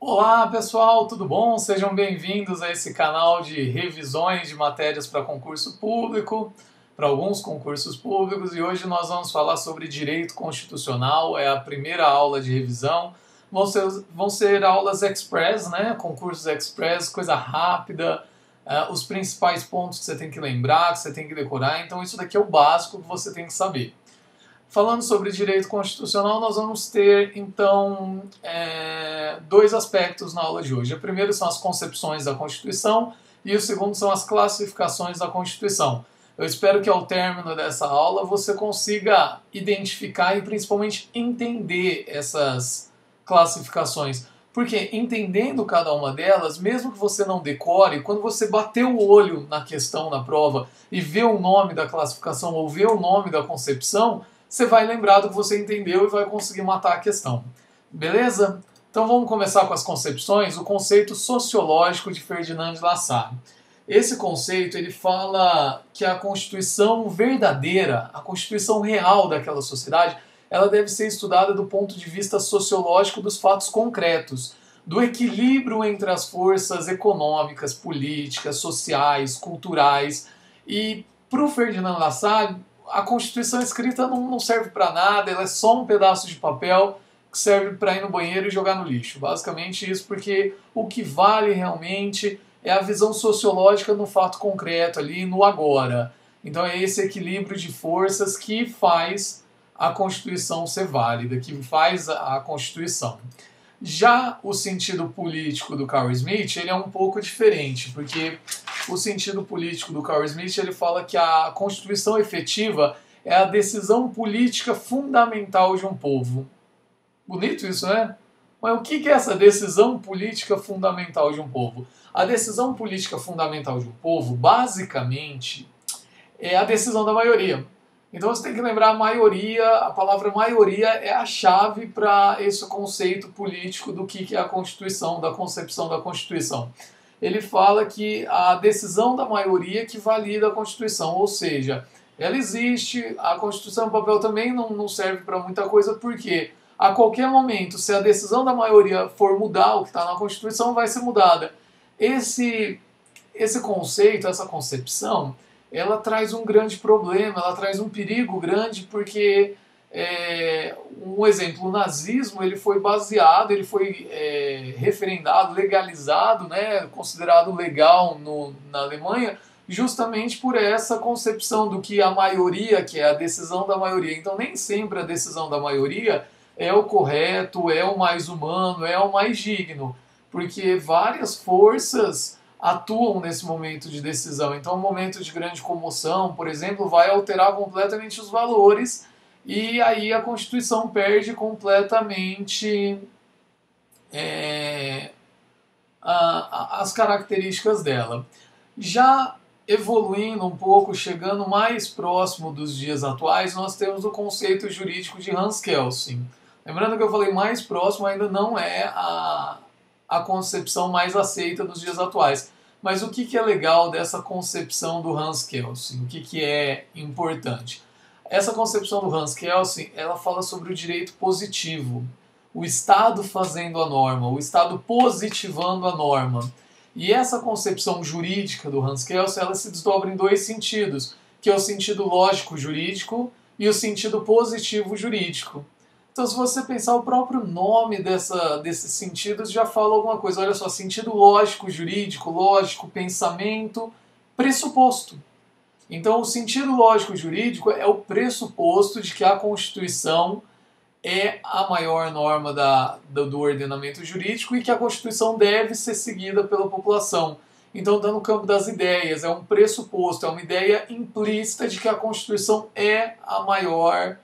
Olá pessoal, tudo bom? Sejam bem-vindos a esse canal de revisões de matérias para concurso público, para alguns concursos públicos, e hoje nós vamos falar sobre direito constitucional, é a primeira aula de revisão. Vão ser aulas express, né? Concursos express, coisa rápida, os principais pontos que você tem que lembrar, que você tem que decorar, então isso daqui é o básico que você tem que saber. Falando sobre direito constitucional, nós vamos ter, então, dois aspectos na aula de hoje. O primeiro são as concepções da Constituição e o segundo são as classificações da Constituição. Eu espero que ao término dessa aula você consiga identificar e principalmente entender essas classificações. Porque entendendo cada uma delas, mesmo que você não decore, quando você bater o olho na questão na prova e ver o nome da classificação ou ver o nome da concepção, você vai lembrar do que você entendeu e vai conseguir matar a questão. Beleza? Então vamos começar com as concepções. O conceito sociológico de Ferdinand de Lassalle. Esse conceito ele fala que a Constituição verdadeira, a Constituição real daquela sociedade, ela deve ser estudada do ponto de vista sociológico dos fatos concretos, do equilíbrio entre as forças econômicas, políticas, sociais, culturais. E para o Ferdinand Lassalle, a Constituição escrita não serve para nada, ela é só um pedaço de papel que serve para ir no banheiro e jogar no lixo. Basicamente isso, porque o que vale realmente é a visão sociológica no fato concreto ali, no agora. Então é esse equilíbrio de forças que faz a Constituição ser válida, que faz a Constituição. Já o sentido político do Carl Smith, ele é um pouco diferente, porque o sentido político do Carl Smith, ele fala que a Constituição efetiva é a decisão política fundamental de um povo. Bonito isso, né? Mas o que é essa decisão política fundamental de um povo? A decisão política fundamental de um povo, basicamente, é a decisão da maioria. Então você tem que lembrar a maioria, a palavra maioria é a chave para esse conceito político do que é a Constituição, da concepção da Constituição. Ele fala que a decisão da maioria que valida a Constituição, ou seja, ela existe, a Constituição no papel também não serve para muita coisa, porque a qualquer momento, se a decisão da maioria for mudar o que está na Constituição, vai ser mudada. Esse conceito, essa concepção, ela traz um grande problema, ela traz um perigo grande, porque, um exemplo, o nazismo ele foi baseado, ele foi referendado, legalizado, né, considerado legal na Alemanha, justamente por essa concepção do que a maioria, que é a decisão da maioria. Então nem sempre a decisão da maioria é o correto, é o mais humano, é o mais digno, porque várias forças atuam nesse momento de decisão. Então, um momento de grande comoção, por exemplo, vai alterar completamente os valores e aí a Constituição perde completamente as características dela. Já evoluindo um pouco, chegando mais próximo dos dias atuais, nós temos o conceito jurídico de Hans Kelsen. Lembrando que eu falei mais próximo, ainda não é a concepção mais aceita dos dias atuais. Mas o que é legal dessa concepção do Hans Kelsen? O que é importante? Essa concepção do Hans Kelsen, ela fala sobre o direito positivo. O Estado fazendo a norma, o Estado positivando a norma. E essa concepção jurídica do Hans Kelsen, ela se desdobra em dois sentidos, que é o sentido lógico jurídico e o sentido positivo jurídico. Então, se você pensar o próprio nome desses sentidos, já fala alguma coisa. Olha só, sentido lógico, jurídico, lógico, pensamento, pressuposto. Então, o sentido lógico jurídico é o pressuposto de que a Constituição é a maior norma do ordenamento jurídico e que a Constituição deve ser seguida pela população. Então, está no campo das ideias, é um pressuposto, é uma ideia implícita de que a Constituição é a maior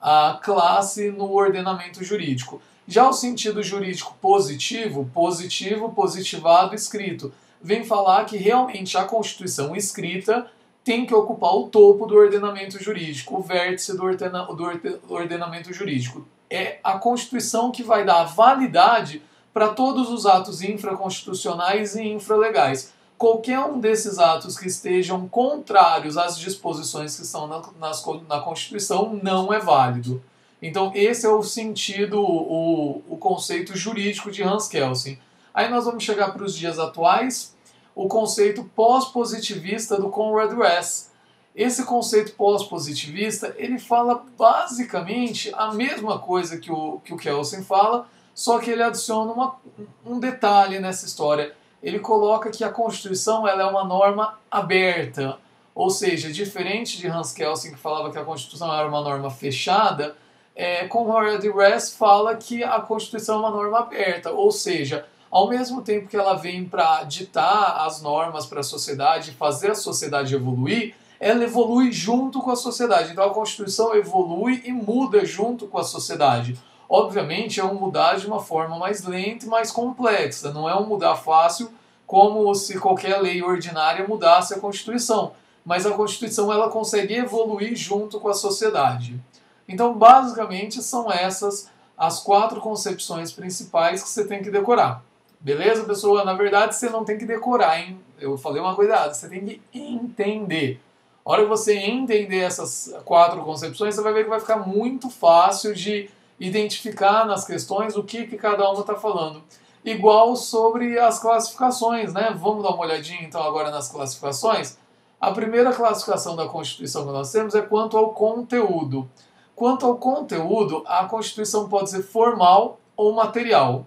a classe no ordenamento jurídico. Já o sentido jurídico positivo, positivo, positivado, escrito, vem falar que realmente a Constituição escrita tem que ocupar o topo do ordenamento jurídico, o vértice do ordenamento jurídico. É a Constituição que vai dar validade para todos os atos infraconstitucionais e infralegais. Qualquer um desses atos que estejam contrários às disposições que estão na Constituição não é válido. Então esse é o sentido, o conceito jurídico de Hans Kelsen. Aí nós vamos chegar para os dias atuais, o conceito pós-positivista do Conrad Russ. Esse conceito pós-positivista, ele fala basicamente a mesma coisa que o Kelsen fala, só que ele adiciona um detalhe nessa história. Ele coloca que a Constituição ela é uma norma aberta, ou seja, diferente de Hans Kelsen, que falava que a Constituição era uma norma fechada, Conrad Russ fala que a Constituição é uma norma aberta, ou seja, ao mesmo tempo que ela vem para ditar as normas para a sociedade, fazer a sociedade evoluir, ela evolui junto com a sociedade. Então a Constituição evolui e muda junto com a sociedade. Obviamente é um mudar de uma forma mais lenta e mais complexa, não é um mudar fácil como se qualquer lei ordinária mudasse a Constituição, mas a Constituição ela consegue evoluir junto com a sociedade. Então basicamente são essas as 4 concepções principais que você tem que decorar. Beleza, pessoa? Na verdade você não tem que decorar, hein? Eu falei uma coisa errada, você tem que entender. A hora que você entender essas 4 concepções, você vai ver que vai ficar muito fácil de identificar nas questões o que cada uma está falando. Igual sobre as classificações, né? Vamos dar uma olhadinha então agora nas classificações. A primeira classificação da Constituição que nós temos é quanto ao conteúdo. Quanto ao conteúdo, a Constituição pode ser formal ou material.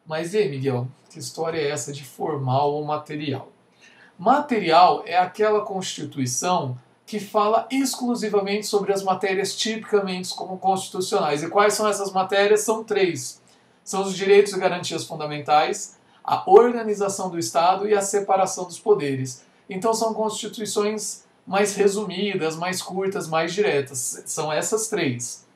Mas e aí, Miguel, que história é essa de formal ou material? Material é aquela Constituição que fala exclusivamente sobre as matérias tipicamente como constitucionais. E quais são essas matérias? São 3. São os direitos e garantias fundamentais, a organização do Estado e a separação dos poderes. Então são constituições mais resumidas, mais curtas, mais diretas. São essas 3.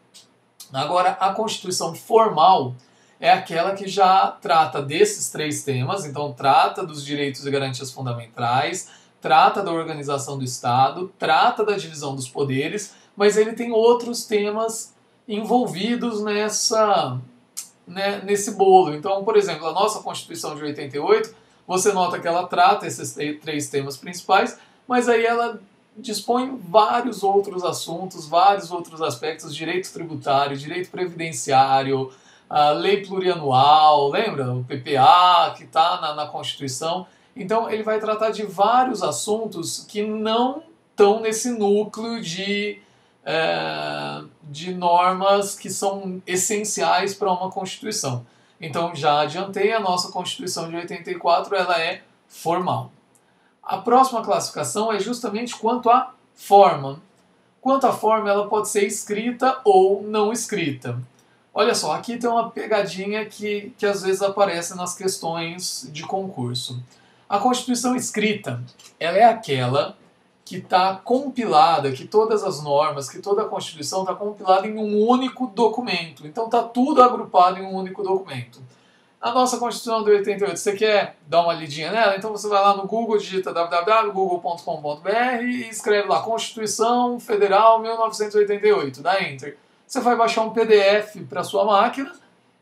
Agora, a Constituição formal é aquela que já trata desses 3 temas, então trata dos direitos e garantias fundamentais, trata da organização do Estado, trata da divisão dos poderes, mas ele tem outros temas envolvidos nesse bolo. Então, por exemplo, a nossa Constituição de 88, você nota que ela trata esses 3 temas principais, mas aí ela dispõe vários outros assuntos, vários outros aspectos, direito tributário, direito previdenciário, a lei plurianual, lembra? O PPA, que está na Constituição. Então, ele vai tratar de vários assuntos que não estão nesse núcleo de normas que são essenciais para uma Constituição. Então, já adiantei, a nossa Constituição de 84 ela é formal. A próxima classificação é justamente quanto à forma. Quanto à forma, ela pode ser escrita ou não escrita. Olha só, aqui tem uma pegadinha que às vezes aparece nas questões de concurso. A Constituição escrita, ela é aquela que está compilada, que todas as normas, que toda a Constituição está compilada em um único documento. Então está tudo agrupado em um único documento. A nossa Constituição de 88, você quer dar uma lidinha nela? Então você vai lá no Google, digita www.google.com.br e escreve lá Constituição Federal 1988, dá Enter. Você vai baixar um PDF para sua máquina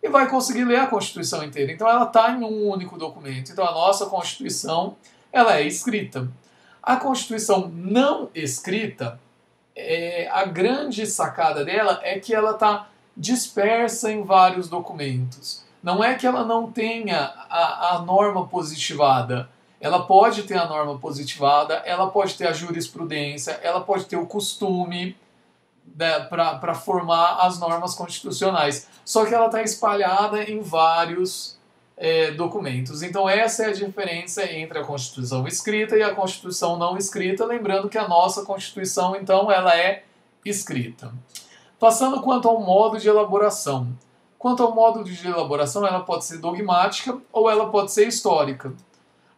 e vai conseguir ler a Constituição inteira. Então ela está em um único documento. Então a nossa Constituição ela é escrita. A Constituição não escrita, a grande sacada dela é que ela está dispersa em vários documentos. Não é que ela não tenha a norma positivada. Ela pode ter a norma positivada, ela pode ter a jurisprudência, ela pode ter o costume para formar as normas constitucionais. Só que ela está espalhada em vários documentos. Então essa é a diferença entre a Constituição escrita e a Constituição não escrita, lembrando que a nossa Constituição, então, ela é escrita. Passando quanto ao modo de elaboração. Quanto ao modo de elaboração, ela pode ser dogmática ou ela pode ser histórica.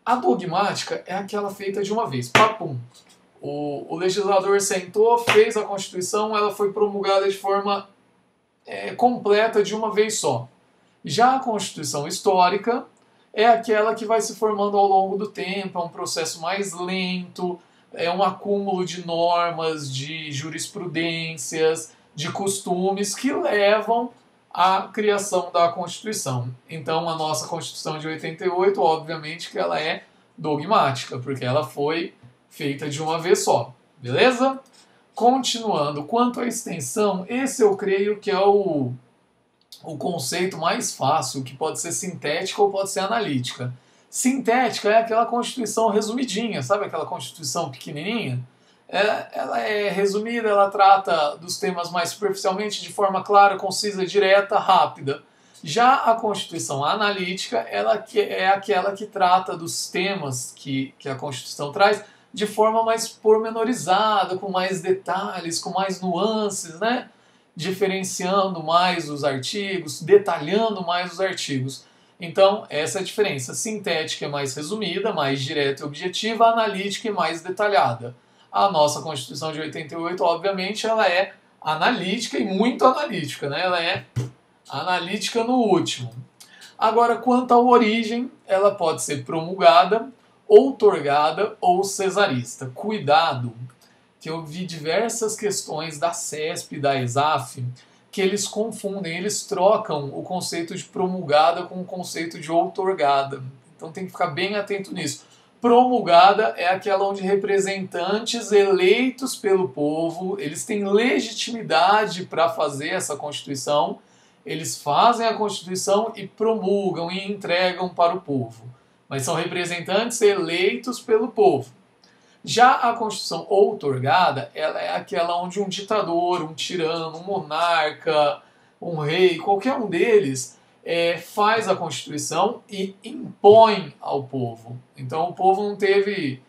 A dogmática é aquela feita de uma vez, papum. O legislador sentou, fez a Constituição, ela foi promulgada de forma completa de uma vez só. Já a Constituição histórica é aquela que vai se formando ao longo do tempo, é um processo mais lento, é um acúmulo de normas, de jurisprudências, de costumes que levam à criação da Constituição. Então a nossa Constituição de 88, obviamente que ela é dogmática, porque ela foi feita de uma vez só, beleza? Continuando, quanto à extensão, esse eu creio que é o conceito mais fácil, que pode ser sintética ou pode ser analítica. Sintética é aquela Constituição resumidinha, sabe aquela Constituição pequenininha? Ela é resumida, ela trata dos temas mais superficialmente, de forma clara, concisa, direta, rápida. Já a Constituição analítica, ela é aquela que trata dos temas que a Constituição traz de forma mais pormenorizada, com mais detalhes, com mais nuances, né? Diferenciando mais os artigos, detalhando mais os artigos. Então, essa é a diferença. Sintética é mais resumida, mais direta e objetiva, analítica é mais detalhada. A nossa Constituição de 88, obviamente, ela é analítica e muito analítica, né? Ela é analítica no último. Agora, quanto à origem, ela pode ser promulgada, outorgada ou cesarista. Cuidado, que eu vi diversas questões da CESP e da ESAF que eles confundem, eles trocam o conceito de promulgada com o conceito de outorgada. Então tem que ficar bem atento nisso. Promulgada é aquela onde representantes eleitos pelo povo, eles têm legitimidade para fazer essa Constituição, eles fazem a Constituição e promulgam e entregam para o povo. Mas são representantes eleitos pelo povo. Já a Constituição outorgada, ela é aquela onde um ditador, um tirano, um monarca, um rei, qualquer um deles, faz a Constituição e impõe ao povo. Então o povo não teve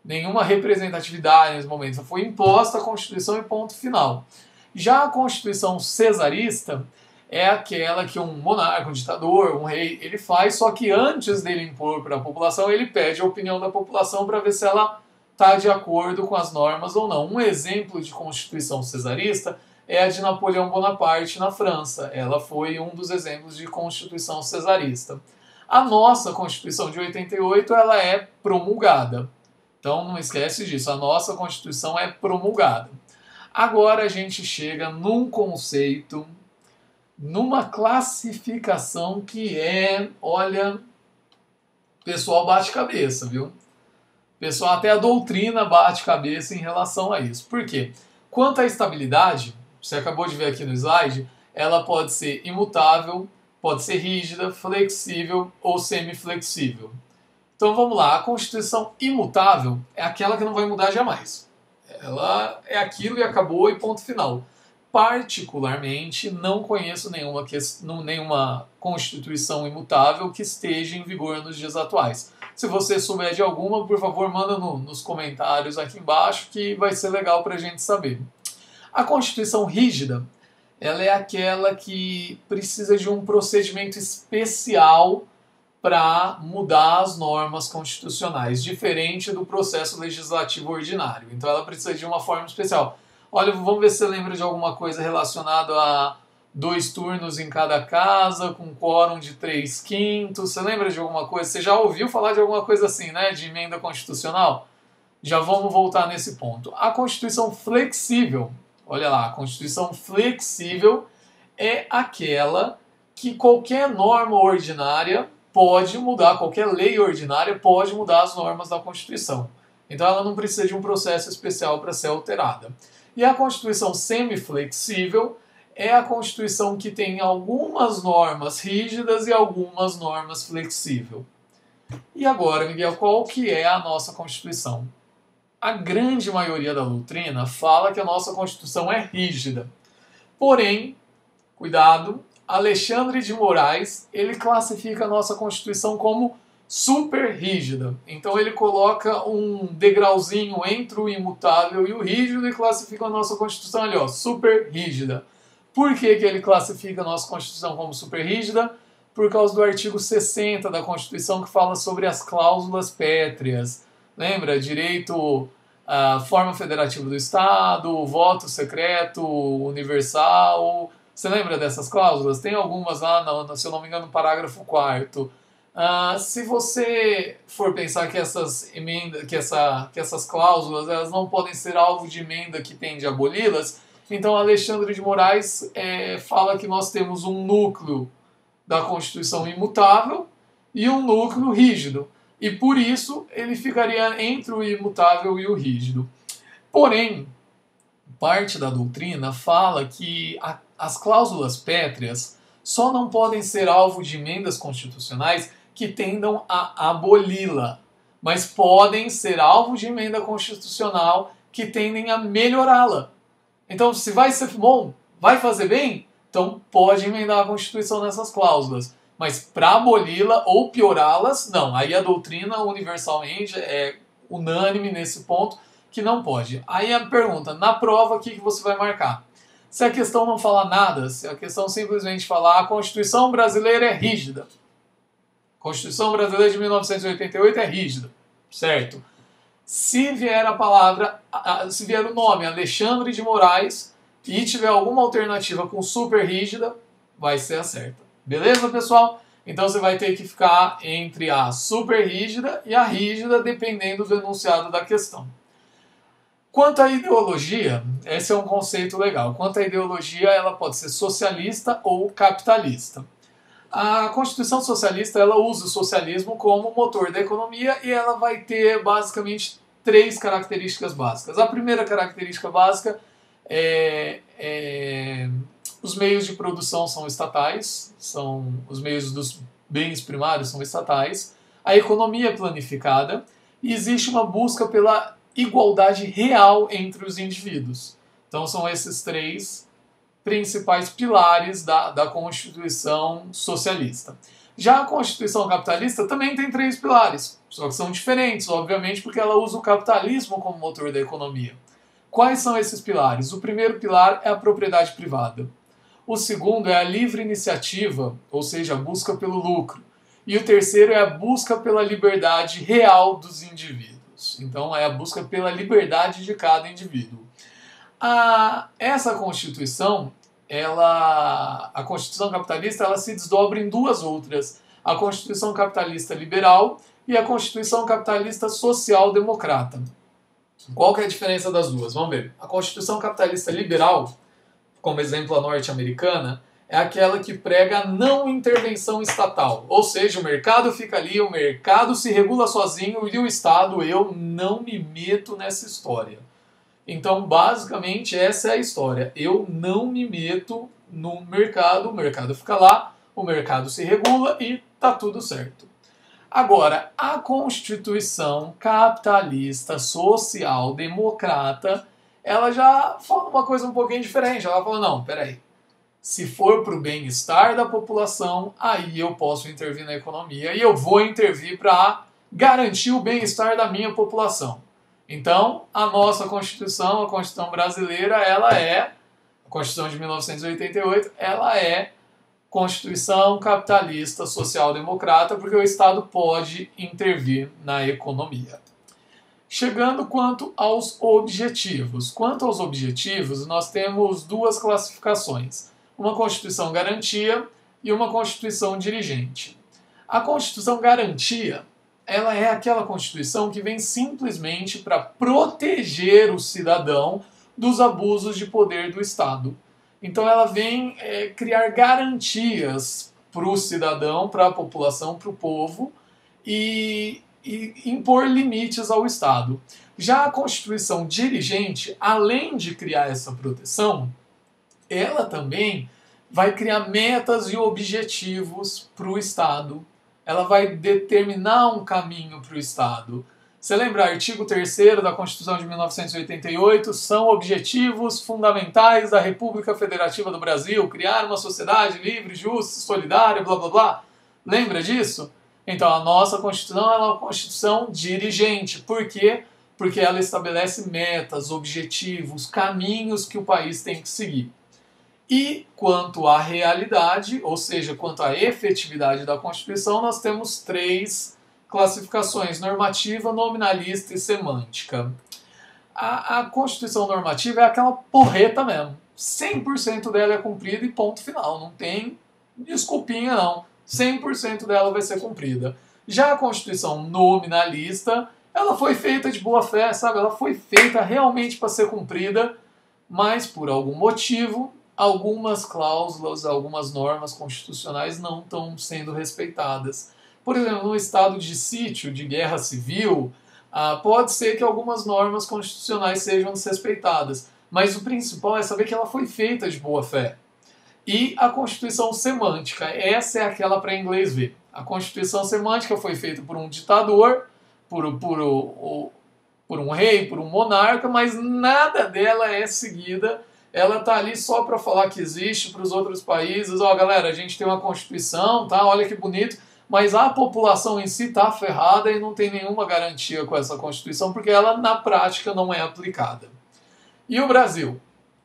nenhuma representatividade nesse momento, só foi imposta a Constituição e ponto final. Já a Constituição cesarista é aquela que um monarca, um ditador, um rei, ele faz, só que antes dele impor para a população, ele pede a opinião da população para ver se ela está de acordo com as normas ou não. Um exemplo de Constituição cesarista é a de Napoleão Bonaparte na França. Ela foi um dos exemplos de Constituição cesarista. A nossa Constituição de 88 ela é promulgada. Então não esquece disso, a nossa Constituição é promulgada. Agora a gente chega num conceito, numa classificação que olha, o pessoal bate cabeça, viu? Pessoal, até a doutrina bate cabeça em relação a isso. Por quê? Quanto à estabilidade, você acabou de ver aqui no slide, ela pode ser imutável, pode ser rígida, flexível ou semiflexível. Então vamos lá, a Constituição imutável é aquela que não vai mudar jamais. Ela é aquilo e acabou e ponto final. Particularmente, não conheço nenhuma Constituição imutável que esteja em vigor nos dias atuais. Se você souber de alguma, por favor, manda nos comentários aqui embaixo, que vai ser legal para a gente saber. A Constituição rígida, ela é aquela que precisa de um procedimento especial para mudar as normas constitucionais, diferente do processo legislativo ordinário. Então ela precisa de uma forma especial. Olha, vamos ver se você lembra de alguma coisa relacionada a 2 turnos em cada casa, com quórum de 3/5. Você lembra de alguma coisa? Você já ouviu falar de alguma coisa assim, né? De emenda constitucional? Já vamos voltar nesse ponto. A Constituição flexível, olha lá, a Constituição flexível é aquela que qualquer norma ordinária pode mudar, qualquer lei ordinária pode mudar as normas da Constituição. Então ela não precisa de um processo especial para ser alterada. E a Constituição semiflexível é a Constituição que tem algumas normas rígidas e algumas normas flexíveis. E agora, Miguel, qual que é a nossa Constituição? A grande maioria da doutrina fala que a nossa Constituição é rígida. Porém, cuidado, Alexandre de Moraes, ele classifica a nossa Constituição como super rígida. Então ele coloca um degrauzinho entre o imutável e o rígido e classifica a nossa Constituição ali, ó, super rígida. Por que ele classifica a nossa Constituição como super rígida? Por causa do artigo 60 da Constituição, que fala sobre as cláusulas pétreas. Lembra? Direito à forma federativa do Estado, voto secreto universal. Você lembra dessas cláusulas? Tem algumas lá, se eu não me engano, no parágrafo 4º. Se você for pensar que essas cláusulas elas não podem ser alvo de emenda que tende a aboli-las, então Alexandre de Moraes fala que nós temos um núcleo da Constituição imutável e um núcleo rígido. E por isso ele ficaria entre o imutável e o rígido. Porém, parte da doutrina fala que as cláusulas pétreas só não podem ser alvo de emendas constitucionais que tendam a aboli-la, mas podem ser alvo de emenda constitucional que tendem a melhorá-la. Então, se vai ser bom, vai fazer bem, então pode emendar a Constituição nessas cláusulas. Mas para aboli-la ou piorá-las, não. Aí a doutrina universalmente é unânime nesse ponto que não pode. Aí a pergunta, na prova, o que você vai marcar? Se a questão não falar nada, se a questão simplesmente falar a Constituição brasileira é rígida. A Constituição brasileira de 1988 é rígida, certo? Se vier a palavra, se vier o nome Alexandre de Moraes e tiver alguma alternativa com super rígida, vai ser a certa. Beleza, pessoal? Então você vai ter que ficar entre a super rígida e a rígida, dependendo do enunciado da questão. Quanto à ideologia, esse é um conceito legal. Quanto à ideologia, ela pode ser socialista ou capitalista. A Constituição Socialista, ela usa o socialismo como motor da economia e ela vai ter basicamente 3 características básicas. A primeira característica básica os meios de produção são estatais, os meios dos bens primários são estatais, a economia é planificada e existe uma busca pela igualdade real entre os indivíduos. Então são esses 3 principais pilares da Constituição Socialista. Já a Constituição Capitalista também tem 3 pilares, só que são diferentes, obviamente, porque ela usa o capitalismo como motor da economia. Quais são esses pilares? O primeiro pilar é a propriedade privada. O segundo é a livre iniciativa, ou seja, a busca pelo lucro. E o terceiro é a busca pela liberdade real dos indivíduos. Então, é a busca pela liberdade de cada indivíduo. Essa Constituição, a Constituição Capitalista, ela se desdobra em 2 outras. A Constituição Capitalista Liberal e a Constituição Capitalista Social-Democrata. Qual que é a diferença das duas? Vamos ver. A Constituição Capitalista Liberal, como exemplo a norte-americana, é aquela que prega a não intervenção estatal. Ou seja, o mercado fica ali, o mercado se regula sozinho e o Estado, eu não me meto nessa história. Então, basicamente, essa é a história. Eu não me meto no mercado, o mercado fica lá, o mercado se regula e tá tudo certo. Agora, a Constituição Capitalista Social Democrata, ela já fala uma coisa um pouquinho diferente. Ela fala, não, peraí, se for para o bem-estar da população, aí eu posso intervir na economia e eu vou intervir para garantir o bem-estar da minha população. Então, a nossa Constituição, a Constituição brasileira, a Constituição de 1988, ela é Constituição capitalista social-democrata, porque o Estado pode intervir na economia. Chegando quanto aos objetivos. Quanto aos objetivos, nós temos 2 classificações. Uma Constituição garantia e uma Constituição dirigente. A Constituição garantia, ela é aquela Constituição que vem simplesmente para proteger o cidadão dos abusos de poder do Estado. Então ela vem criar garantias para o cidadão, para a população, para o povo e impor limites ao Estado. Já a Constituição dirigente, além de criar essa proteção, ela também vai criar metas e objetivos para o Estado. Ela vai determinar um caminho para o Estado. Você lembra, artigo 3º da Constituição de 1988, são objetivos fundamentais da República Federativa do Brasil, criar uma sociedade livre, justa, solidária, blá blá blá. Lembra disso? Então a nossa Constituição é uma Constituição dirigente. Por quê? Porque ela estabelece metas, objetivos, caminhos que o país tem que seguir. E quanto à realidade, ou seja, quanto à efetividade da Constituição, nós temos 3 classificações: normativa, nominalista e semântica. A Constituição normativa é aquela porreta mesmo. 100% dela é cumprida e ponto final. Não tem desculpinha não. 100% dela vai ser cumprida. Já a Constituição nominalista, ela foi feita de boa fé, sabe? Ela foi feita realmente para ser cumprida, mas por algum motivo, algumas cláusulas, algumas normas constitucionais não estão sendo respeitadas. Por exemplo, no estado de sítio, de guerra civil, pode ser que algumas normas constitucionais sejam desrespeitadas, mas o principal é saber que ela foi feita de boa fé. E a Constituição Semântica, essa é aquela para inglês ver. A Constituição Semântica foi feita por um ditador, por um rei, por um monarca, mas nada dela é seguida. Ela tá ali só para falar que existe para os outros países. Ó, galera, a gente tem uma Constituição, tá? Olha que bonito. Mas a população em si tá ferrada e não tem nenhuma garantia com essa Constituição, porque ela na prática não é aplicada. E o Brasil?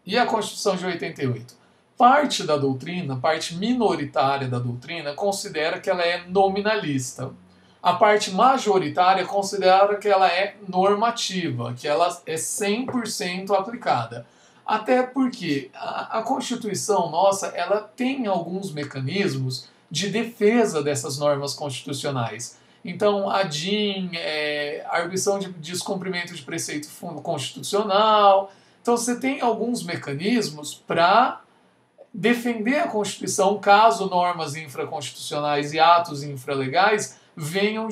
E a Constituição de 88? Parte da doutrina, parte minoritária da doutrina, considera que ela é nominalista. A parte majoritária considera que ela é normativa, que ela é 100% aplicada. Até porque a Constituição nossa, ela tem alguns mecanismos de defesa dessas normas constitucionais. Então, a DIN, a arguição de descumprimento de preceito constitucional. Então, você tem alguns mecanismos para defender a Constituição caso normas infraconstitucionais e atos infralegais venham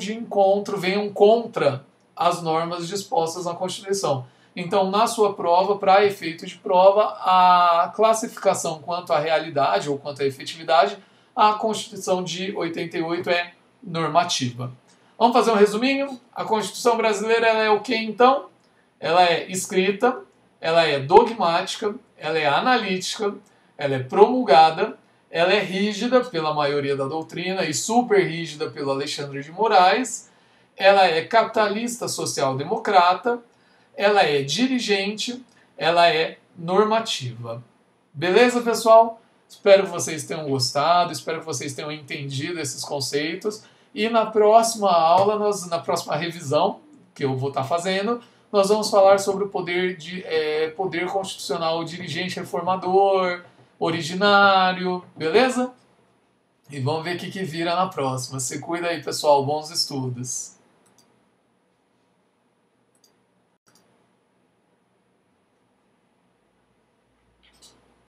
contra as normas dispostas na Constituição. Então, na sua prova, para efeito de prova, a classificação quanto à realidade ou quanto à efetividade, a Constituição de 88 é normativa. Vamos fazer um resuminho? A Constituição brasileira ela é o que então? Ela é escrita, ela é dogmática, ela é analítica, ela é promulgada, ela é rígida pela maioria da doutrina e super rígida pelo Alexandre de Moraes, ela é capitalista social-democrata, ela é dirigente, ela é normativa. Beleza, pessoal? Espero que vocês tenham gostado, espero que vocês tenham entendido esses conceitos. E na próxima aula, na próxima revisão que eu vou estar fazendo, nós vamos falar sobre o poder constitucional dirigente reformador, originário, beleza? E vamos ver o que vira na próxima. Se cuida aí, pessoal. Bons estudos.